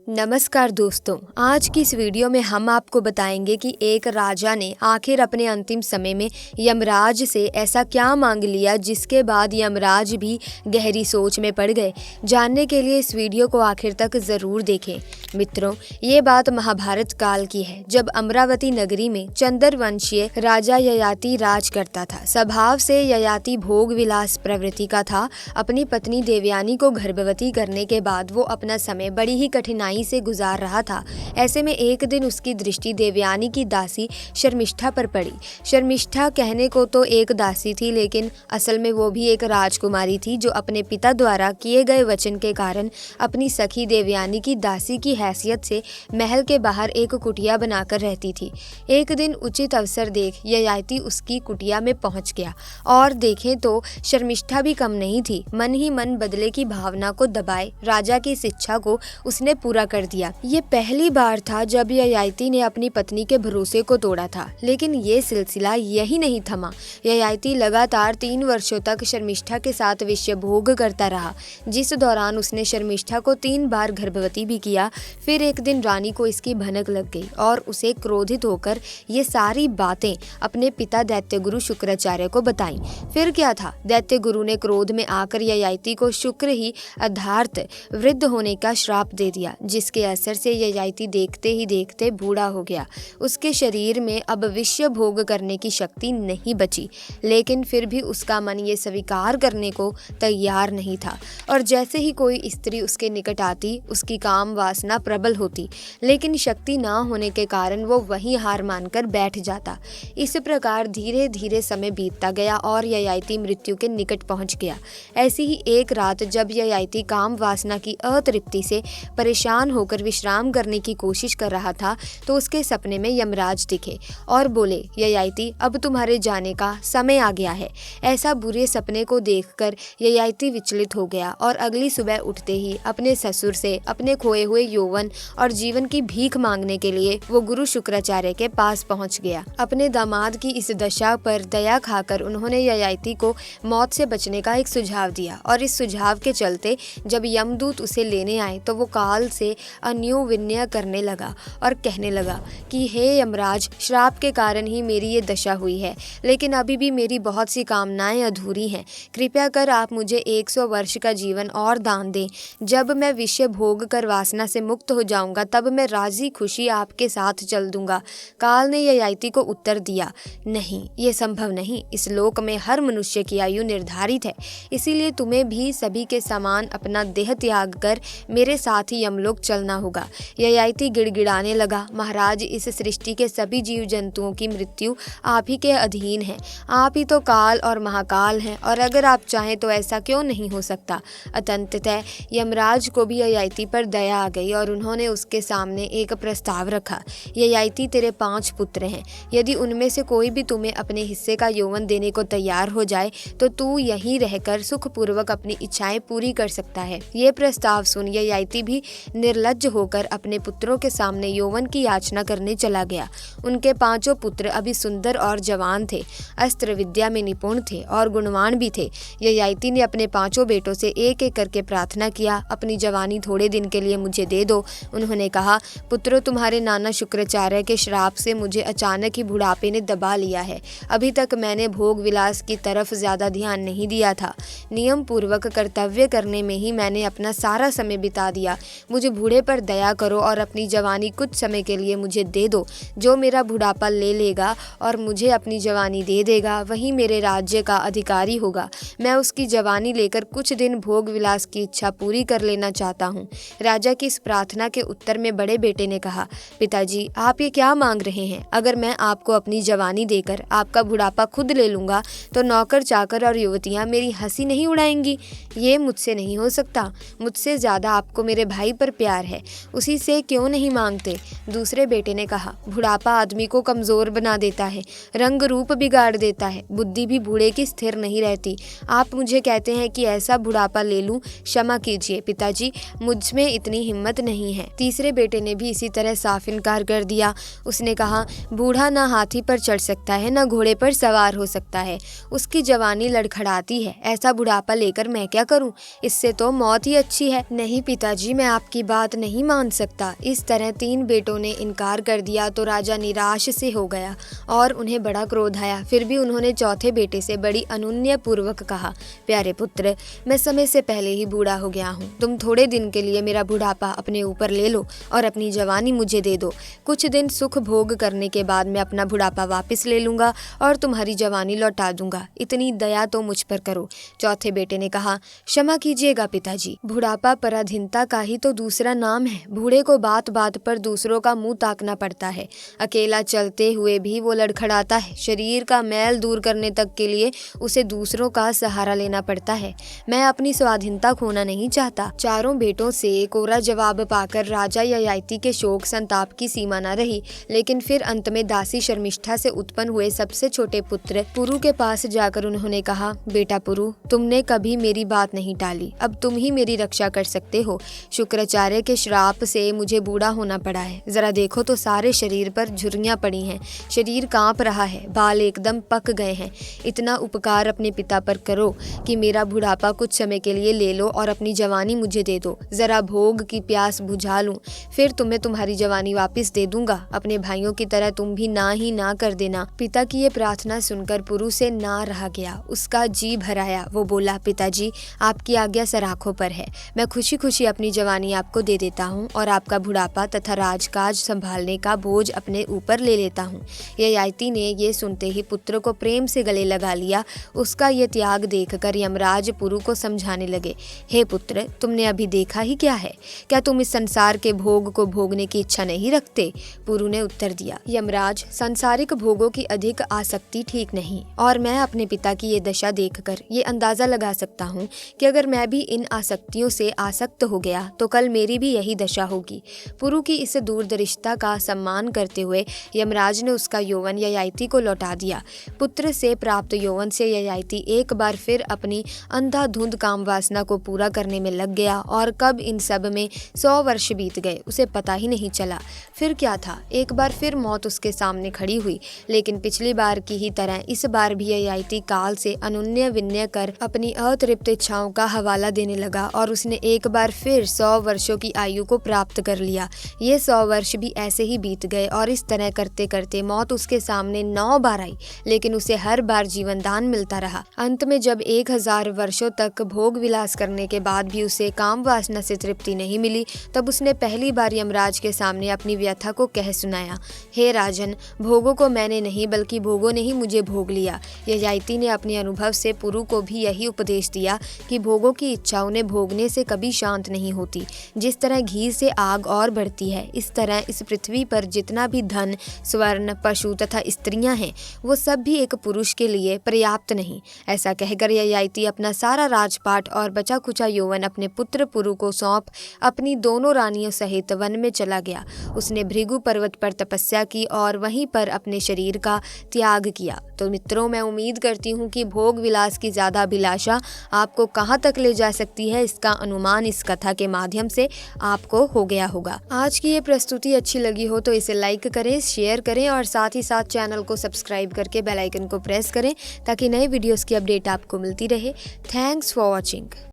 नमस्कार दोस्तों, आज की इस वीडियो में हम आपको बताएंगे कि एक राजा ने आखिर अपने अंतिम समय में यमराज से ऐसा क्या मांग लिया जिसके बाद यमराज भी गहरी सोच में पड़ गए। जानने के लिए इस वीडियो को आखिर तक ज़रूर देखें। मित्रों, ये बात महाभारत काल की है, जब अमरावती नगरी में चंद्रवंशीय राजा ययाति राज करता था। स्वभाव से ययाति भोग विलास प्रवृत्ति का था। अपनी पत्नी देवयानी को गर्भवती करने के बाद वो अपना समय बड़ी ही कठिनाई से गुजार रहा था। ऐसे में एक दिन उसकी दृष्टि देवयानी की दासी शर्मिष्ठा पर पड़ी। शर्मिष्ठा कहने को तो एक दासी थी, लेकिन असल में वो भी एक राजकुमारी थी जो अपने पिता द्वारा किए गए वचन के कारण अपनी सखी देवयानी की दासी की हैसियत से महल के बाहर एक कुटिया बनाकर रहती थी। एक दिन उचित अवसर देख ययाति उसकी कुटिया में पहुंच गया और देखें तो शर्मिष्ठा भी कम नहीं थी। मन ही मन बदले की भावना को दबाए राजा की इस इच्छा को उसने पूरा कर दिया। ये पहली बार था जब ययाति ने अपनी पत्नी के भरोसे को तोड़ा था, लेकिन ये सिलसिला यही नहीं थमा। ययाति लगातार 3 वर्षों तक शर्मिष्ठा के साथ विषय भोग करता रहा, जिस दौरान उसने शर्मिष्ठा को 3 बार गर्भवती भी किया। फिर एक दिन रानी को इसकी भनक लग गई और उसे क्रोधित होकर ये सारी बातें अपने पिता दैत्य गुरु शुक्राचार्य को बताई। फिर क्या था, दैत्य गुरु ने क्रोध में आकर ययाति को शुक्र ही अधार्त वृद्ध होने का श्राप दे दिया, जिसके असर से ययाति देखते ही देखते बूढ़ा हो गया। उसके शरीर में अब विषय भोग करने की शक्ति नहीं बची, लेकिन फिर भी उसका मन ये स्वीकार करने को तैयार नहीं था। और जैसे ही कोई स्त्री उसके निकट आती, उसकी काम वासना प्रबल होती, लेकिन शक्ति ना होने के कारण वो वहीं हार मानकर बैठ जाता। इस प्रकार धीरे धीरे समय बीतता गया और ययाति मृत्यु के निकट पहुंच गया। ऐसी ही एक रात जब ययाति काम वासना की अतृप्ति से परेशान होकर विश्राम करने की कोशिश कर रहा था, तो उसके सपने में यमराज दिखे और बोले, ययाति, अब तुम्हारे जाने का समय आ गया है। ऐसा बुरे सपने को देखकर ययाति विचलित हो गया और अगली सुबह उठते ही अपने ससुर से अपने खोए हुए यौवन और जीवन की भीख मांगने के लिए वो गुरु शुक्राचार्य के पास पहुंच गया। अपने दामाद की इस दशा पर दया खाकर उन्होंने ययाति को मौत से बचने का एक सुझाव दिया, और इस सुझाव के चलते जब यमदूत उसे लेने आए तो वो काल से अन्योविन्य करने लगा और कहने लगा कि हे यमराज, श्राप के कारण ही मेरी ये दशा हुई है, लेकिन अभी भी मेरी बहुत सी कामनाएं अधूरी हैं। कृपया कर आप मुझे 100 वर्ष का जीवन और दान दें। जब मैं विषय भोग कर वासना से मुक्त हो जाऊंगा, तब मैं राजी खुशी आपके साथ चल दूंगा। काल ने ययाति को उत्तर दिया, नहीं, ये संभव नहीं। इस लोक में हर मनुष्य की आयु निर्धारित है, इसीलिए तुम्हें भी सभी के समान अपना देह त्याग कर मेरे साथ ही यमलोक चलना होगा। ययाति गिड़गिड़ाने लगा, महाराज, इस सृष्टि के सभी जीव जंतुओं की मृत्यु आप ही के अधीन है। आप ही तो काल और महाकाल हैं, और अगर आप चाहें तो ऐसा क्यों नहीं हो सकता। अंततः यमराज को भी ययाति पर दया आ गई और उन्होंने उसके सामने एक प्रस्ताव रखा। ययाति, तेरे 5 पुत्र हैं, यदि उनमें से कोई भी तुम्हें अपने हिस्से का यौवन देने को तैयार हो जाए तो तू यहीं रहकर सुखपूर्वक अपनी इच्छाएं पूरी कर सकता है। ये प्रस्ताव सुन ययाति भी निर्लज्ज होकर अपने पुत्रों के सामने यौवन की याचना करने चला गया। उनके 5 पुत्र अभी सुंदर और जवान थे, अस्त्र विद्या में निपुण थे और गुणवान भी थे। ययाति ने अपने 5 बेटों से एक एक करके प्रार्थना किया, अपनी जवानी थोड़े दिन के लिए मुझे दे दो। उन्होंने कहा, पुत्रों, तुम्हारे नाना शुक्राचार्य के श्राप से मुझे अचानक ही बुढ़ापे ने दबा लिया है। अभी तक मैंने भोग विलास की तरफ ज्यादा ध्यान नहीं दिया था। नियम पूर्वक कर्तव्य करने में ही मैंने अपना सारा समय बिता दिया। मुझे बूढ़े पर दया करो और अपनी जवानी कुछ समय के लिए मुझे दे दो। जो मेरा बुढ़ापा ले लेगा और मुझे अपनी जवानी दे देगा, वही मेरे राज्य का अधिकारी होगा। मैं उसकी जवानी लेकर कुछ दिन भोग विलास की इच्छा पूरी कर लेना चाहता हूँ। राजा की इस प्रार्थना के उत्तर में बड़े बेटे ने कहा, पिताजी, आप ये क्या मांग रहे हैं? अगर मैं आपको अपनी जवानी देकर आपका बुढ़ापा खुद ले लूँगा तो नौकर चाकर और युवतियाँ मेरी हंसी नहीं उड़ाएंगी। ये मुझसे नहीं हो सकता। मुझसे ज़्यादा आपको मेरे भाई पर प्यार है, उसी से क्यों नहीं मांगते? दूसरे बेटे ने कहा, बुढ़ापा आदमी को कमज़ोर बना देता है, रंग रूप बिगाड़ देता है, बुद्धि भी बूढ़े की स्थिर नहीं रहती। आप मुझे कहते हैं कि ऐसा बुढ़ापा ले लूं? क्षमा कीजिए पिताजी, मुझ में इतनी हिम्मत नहीं है। तीसरे बेटे ने भी इसी तरह साफ इनकार कर दिया। उसने कहा, बूढ़ा ना हाथी पर चढ़ सकता है, ना घोड़े पर सवार हो सकता है, उसकी जवानी लड़खड़ाती है। ऐसा बुढ़ापा लेकर मैं क्या करूं? इससे तो मौत ही अच्छी है। नहीं पिताजी, मैं आपकी बात नहीं मान सकता। इस तरह 3 बेटों ने इनकार कर दिया तो राजा निराश से हो गया और उन्हें बड़ा क्रोध आया। फिर भी उन्होंने चौथे बेटे से बड़ी अनुनय पूर्वक कहा, प्यारे पुत्र, मैं समय से पहले ही बूढ़ा हो गया हूँ। तुम थोड़े दिन के लिए मेरा बुढ़ापा अपने ऊपर ले लो और अपनी जवानी मुझे दे दो। कुछ दिन सुख भोग करने के बाद मैं अपना बुढ़ापा वापस ले लूंगा और तुम्हारी जवानी लौटा दूंगा। इतनी दया तो मुझ पर करो। चौथे बेटे ने कहा, क्षमा कीजिएगा पिताजी, बुढ़ापा पराधीनता का ही तो दूसरा नाम है। बूढ़े को बात बात पर दूसरों का मुंह ताकना पड़ता है। अकेला चलते हुए भी वो लड़खड़ाता है। शरीर का मैल दूर करने तक के लिए उसे दूसरों का सहारा लेना पड़ता है। मैं अपनी स्वाधीनता खोना नहीं चाहता। चारों बेटों से कोरा जवाब पाकर राजा ययाति के शोक संताप की सीमा न रही। लेकिन फिर अंत में दासी शर्मिष्ठा से उत्पन्न हुए सबसे छोटे पुत्र पुरु के पास जाकर उन्होंने कहा, बेटा पुरु, तुमने कभी मेरी बात नहीं टाली। अब तुम ही मेरी रक्षा कर सकते हो। शुक्राचार्य के श्राप से मुझे बूढ़ा होना पड़ा है। जरा देखो तो सारे शरीर पर झुर्रियां पड़ी हैं। शरीर कांप रहा है, बाल एकदम पक गए हैं। इतना उपकार अपने पिता पर करो कि मेरा बुढ़ापा कुछ समय के लिए ले लो और अपनी जवानी मुझे दे दो। जरा भोग की प्यास बुझा लूं, फिर तुम्हें तुम्हारी जवानी वापस दे दूंगा। अपने भाइयों की तरह तुम भी ना ही ना कर देना। पिता की ये प्रार्थना सुनकर पुरु से ना रहा गया। उसका जी भराया। वो बोला, पिताजी, आपकी आज्ञा सराखों पर है। मैं खुशी खुशी अपनी जवानी आपको दे देता हूँ और आपका बुढ़ापा तथा राजकाज संभालने का बोझ अपने ऊपर ले लेता हूँ। ययाति ने ये सुनते ही पुत्र को प्रेम से गले लगा लिया। उसका ये त्याग देखकर यमराज पुरु को समझाने लगे, हे पुत्र, तुमने अभी देखा ही क्या है? क्या तुम इस संसार के भोग को भोगने की इच्छा नहीं रखते? पुरु ने उत्तर दिया, यमराज, सांसारिक भोगों की अधिक आसक्ति ठीक नहीं और मैं अपने पिता की ये दशा देखकर ये अंदाजा लगा सकता हूँ कि अगर मैं भी इन आसक्तियों से आसक्त हो गया तो कल मेरी भी यही दशा होगी। पुरु की इस दूरदर्शिता का सम्मान करते हुए यमराज ने उसका यौवन ययाति को लौटा दिया। पुत्र से प्राप्त यौवन से ययाति एक बार फिर अपनी अंधाधुंध काम वासना को पूरा करने में लग गया और कब इन सब में 100 वर्ष बीत गए उसे पता ही नहीं चला। फिर क्या था, एक बार फिर मौत उसके सामने खड़ी हुई। लेकिन पिछली बार की ही तरह इस बार भी ययाति काल से अनुन्य विनय कर अपनी अतृप्त इच्छाओं का हवाला देने लगा और उसने एक बार फिर 100 वर्षों की आयु को प्राप्त कर लिया। ये 100 वर्ष भी ऐसे ही बीत गए और इस तरह करते करते मौत उसके सामने 9 बार आई, लेकिन उसे हर बार जीवन दान मिलता रहा। अंत में जब 1000 वर्षों तक भोग विलास करने के बाद भी उसे काम वासना से तृप्ति नहीं मिली, तब उसने पहली बार यमराज के सामने अपनी व्यथा को कह सुनाया, हे राजन, भोगों को मैंने नहीं बल्कि भोगों ने ही मुझे भोग लिया। ययाति ने अपने अनुभव से पुरु को भी यही उपदेश दिया कि भोगों की इच्छा उन्हें भोगने से कभी शांत नहीं होती। जिस तरह घी से आग और बढ़ती है, इस तरह इस पृथ्वी पर जितना भी धन, स्वर्ण, पशु तथा स्त्रियां हैं, वो सब भी एक पुरुष के लिए पर्याप्त नहीं। ऐसा कहकर ययाति अपना सारा राजपाट और बचा खुचा यौवन अपने पुत्र पुरु को सौंप अपनी दोनों रानियों सहित वन में चला गया। उसने भृगु पर्वत पर तपस्या की और वहीं पर अपने शरीर का त्याग किया। तो मित्रों, मैं उम्मीद करती हूँ कि भोग विलास की ज़्यादा अभिलाषा आपको कहाँ तक ले जा सकती है, इसका अनुमान इस कथा के माध्यम से आपको हो गया होगा। आज की ये प्रस्तुति अच्छी लगी हो तो इसे लाइक करें, शेयर करें और साथ ही साथ चैनल को सब्सक्राइब करके बेल आइकन को प्रेस करें ताकि नए वीडियोस की अपडेट आपको मिलती रहे। Thanks for watching.